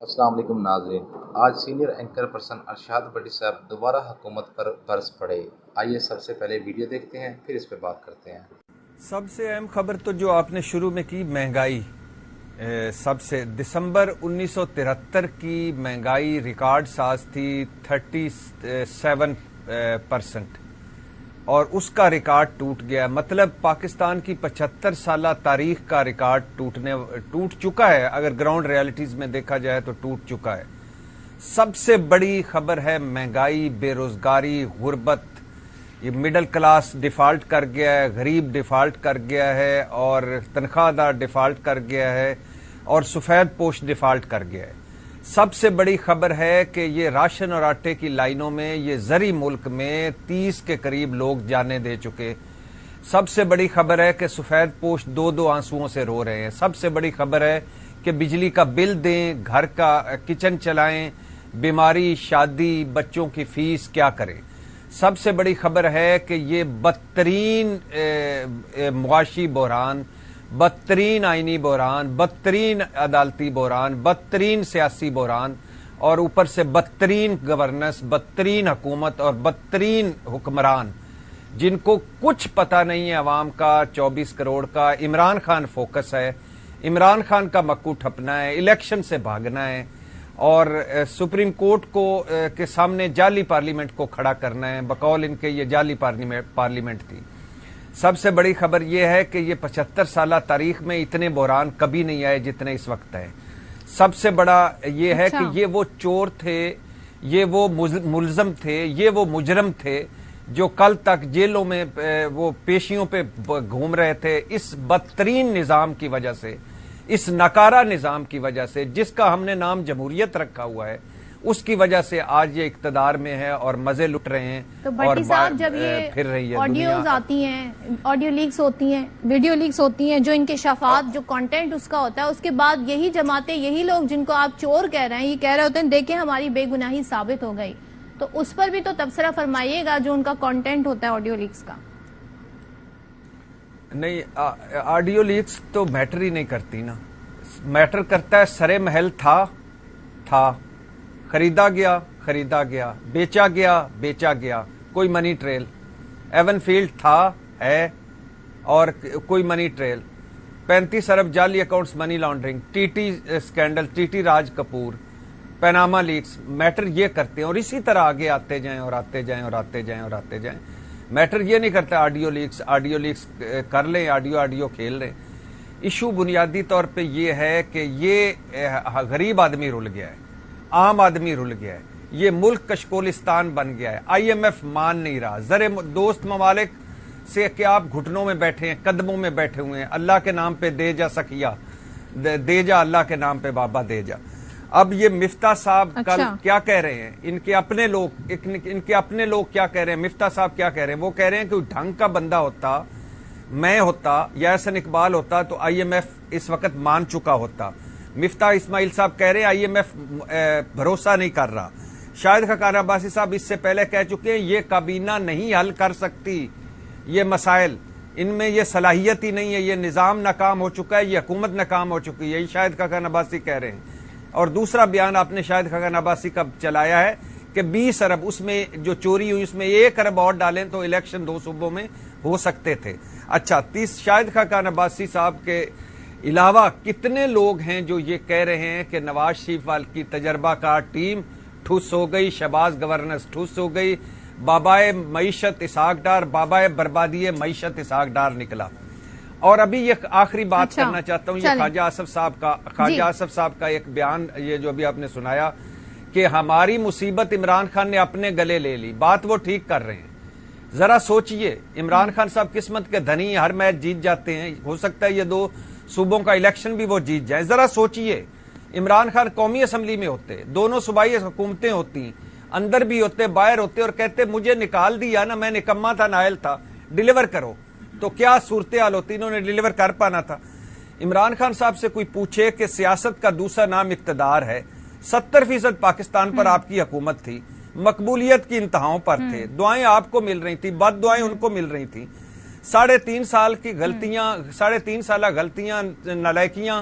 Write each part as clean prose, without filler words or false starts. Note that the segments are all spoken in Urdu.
السلام علیکم ناظرین، آج سینئر اینکر پرسن ارشاد بٹی صاحب دوبارہ حکومت پر برس پڑے۔ آئیے سب سے پہلے ویڈیو دیکھتے ہیں پھر اس پہ بات کرتے ہیں۔ سب سے اہم خبر تو جو آپ نے شروع میں کی مہنگائی، سب سے دسمبر 1973 کی مہنگائی ریکارڈ ساز تھی 37%، اور اس کا ریکارڈ ٹوٹ گیا۔ مطلب پاکستان کی 75 سالہ تاریخ کا ریکارڈ ٹوٹ چکا ہے، اگر گراؤنڈ ریالٹیز میں دیکھا جائے تو ٹوٹ چکا ہے۔ سب سے بڑی خبر ہے مہنگائی، بے روزگاری، غربت۔ یہ مڈل کلاس ڈیفالٹ کر گیا ہے، غریب ڈیفالٹ کر گیا ہے، اور تنخواہ دار ڈیفالٹ کر گیا ہے، اور سفید پوش ڈیفالٹ کر گیا ہے۔ سب سے بڑی خبر ہے کہ یہ راشن اور آٹے کی لائنوں میں یہ زرعی ملک میں 30 کے قریب لوگ جانے دے چکے۔ سب سے بڑی خبر ہے کہ سفید پوش دو آنسوؤں سے رو رہے ہیں۔ سب سے بڑی خبر ہے کہ بجلی کا بل دیں، گھر کا کچن چلائیں، بیماری، شادی، بچوں کی فیس کیا کریں۔ سب سے بڑی خبر ہے کہ یہ بدترین معاشی بحران، بدترین آئینی بحران، بدترین عدالتی بحران، بدترین سیاسی بحران، اور اوپر سے بدترین گورننس، بدترین حکومت اور بدترین حکمران جن کو کچھ پتہ نہیں ہے عوام کا، 24 کروڑ کا۔ عمران خان فوکس ہے، عمران خان کا مکو ٹھپنا ہے، الیکشن سے بھاگنا ہے، اور سپریم کورٹ کے سامنے جعلی پارلیمنٹ کو کھڑا کرنا ہے۔ بقول ان کے یہ جعلی پارلیمنٹ تھی۔ سب سے بڑی خبر یہ ہے کہ یہ 75 سالہ تاریخ میں اتنے بحران کبھی نہیں آئے جتنے اس وقت ہیں۔ سب سے بڑا یہ ہے کہ یہ وہ چور تھے، یہ وہ ملزم تھے، یہ وہ مجرم تھے جو کل تک جیلوں میں وہ پیشیوں پہ گھوم رہے تھے۔ اس بدترین نظام کی وجہ سے، اس ناکارہ نظام کی وجہ سے، جس کا ہم نے نام جمہوریت رکھا ہوا ہے، اس کی وجہ سے آج یہ اقتدار میں ہے اور مزے لٹ رہے ہیں۔ تو بھٹی صاحب، جب یہ آڈیوز آتی ہیں، آڈیو لیکس ہوتی ہیں، ویڈیو لیکس ہوتی ہیں، جو انکشافات، جو کانٹینٹ اس کا ہوتا ہے، اس کے بعد یہی جماعتیں، یہی لوگ جن کو آپ چور کہہ رہے ہیں، یہ کہہ رہے ہوتے ہیں دیکھیں ہماری بے گناہی ثابت ہو گئی، تو اس پر بھی تو تبصرہ فرمائیے گا جو ان کا کانٹینٹ ہوتا ہے آڈیو لیکس کا۔ نہیں، آڈیو لیکس تو میٹر ہی نہیں کرتی نا۔ میٹر کرتا ہے سرے محل تھا، خریدا گیا، بیچا گیا، کوئی منی ٹریل۔ ایون فیلڈ تھا، ہے، اور کوئی منی ٹریل۔ 35 ارب جعلی accounts, money laundering, T T scandal, T T Raj Kapoor, Panama leaks, matter یہ کرتے ہیں، اور اسی طرح آگے آتے جائیں اور آتے جائیں اور آتے جائیں اور آتے جائیں۔ میٹر یہ نہیں کرتا آڈیو لیکس کر لیں، آڈیو کھیل لیں۔ ایشو بنیادی طور پہ یہ ہے کہ یہ غریب آدمی رل گیا ہے، عام آدمی رل گیا ہے، یہ ملک کشکولستان بن گیا ہے۔ آئی ایم ایف مان نہیں رہا، دوست ممالک سے کہ آپ گھٹنوں میں بیٹھے ہیں، قدموں میں بیٹھے ہوئے ہیں، اللہ کے نام پہ دے جا سکیا، دے جا اللہ کے نام پہ بابا دے جا۔ اب یہ مفتاح صاحب کل کیا کہہ رہے ہیں، ان کے اپنے لوگ کیا کہہ رہے ہیں، مفتاح صاحب کیا کہہ رہے ہیں؟ وہ کہہ رہے ہیں کہ ڈھنگ کا بندہ ہوتا، میں ہوتا یا احسن اقبال ہوتا تو آئی ایم ایف اس وقت مان چکا ہوتا۔ مفتاح اسماعیل صاحب کہہ رہے ہیں آئی ایم ایف بھروسہ نہیں کر رہا۔ شاہد خاقان عباسی صاحب اس سے پہلے کہہ چکے ہیں یہ کابینہ نہیں حل کر سکتی یہ مسائل، ان میں یہ صلاحیت ہی نہیں ہے، یہ نظام ناکام ہو چکا ہے، یہ حکومت ناکام ہو چکی ہے، یہی شاہد خاقان عباسی کہہ رہے ہیں۔ اور دوسرا بیان آپ نے شاہد خاقان عباسی کا چلایا ہے کہ 20 ارب اس میں جو چوری ہوئی، اس میں 1 ارب اور ڈالیں تو الیکشن 2 صوبوں میں ہو سکتے تھے۔ اچھا، شاہد خاقان عباسی صاحب کے علاوہ کتنے لوگ ہیں جو یہ کہہ رہے ہیں کہ نواز شریف وال کی تجربہ کار ٹیم ٹھس ہو گئی، شہباز گورننس ٹھس ہو گئی، بابائے معیشت اسحاق ڈار، بابائے بربادی معیشت اسحاق ڈار نکلا۔ اور ابھی یہ آخری بات کرنا چاہتا ہوں، یہ خواجہ آصف صاحب کا ایک بیان، یہ جو ابھی آپ نے سنایا کہ ہماری مصیبت عمران خان نے اپنے گلے لے لی، بات وہ ٹھیک کر رہے ہیں۔ ذرا سوچئے، عمران خان صاحب قسمت کے دھنی، ہر میچ جیت جاتے ہیں، ہو سکتا ہے یہ 2 صوبوں کا الیکشن بھی وہ جیت جائیں۔ ذرا سوچئے، عمران خان قومی اسمبلی میں ہوتے، دونوں صوبائی حکومتیں ہوتی، اندر بھی ہوتے، باہر ہوتے، اور کہتے مجھے نکال دیا نا، میں نکما تھا، نائل تھا، ڈیلیور کرو، تو کیا صورتحال ہوتی؟ انہوں نے ڈیلیور کر پانا تھا۔ عمران خان صاحب سے کوئی پوچھے کہ سیاست کا دوسرا نام اقتدار ہے، 70% پاکستان پر آپ کی حکومت تھی، مقبولیت کی انتہاؤں پر تھے، دعائیں آپ کو مل رہی تھیں، بد دعائیں ان کو مل رہی تھیں۔ 3.5 سال کی غلطیاں، 3.5 سالہ غلطیاں، نالائکیاں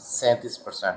37%,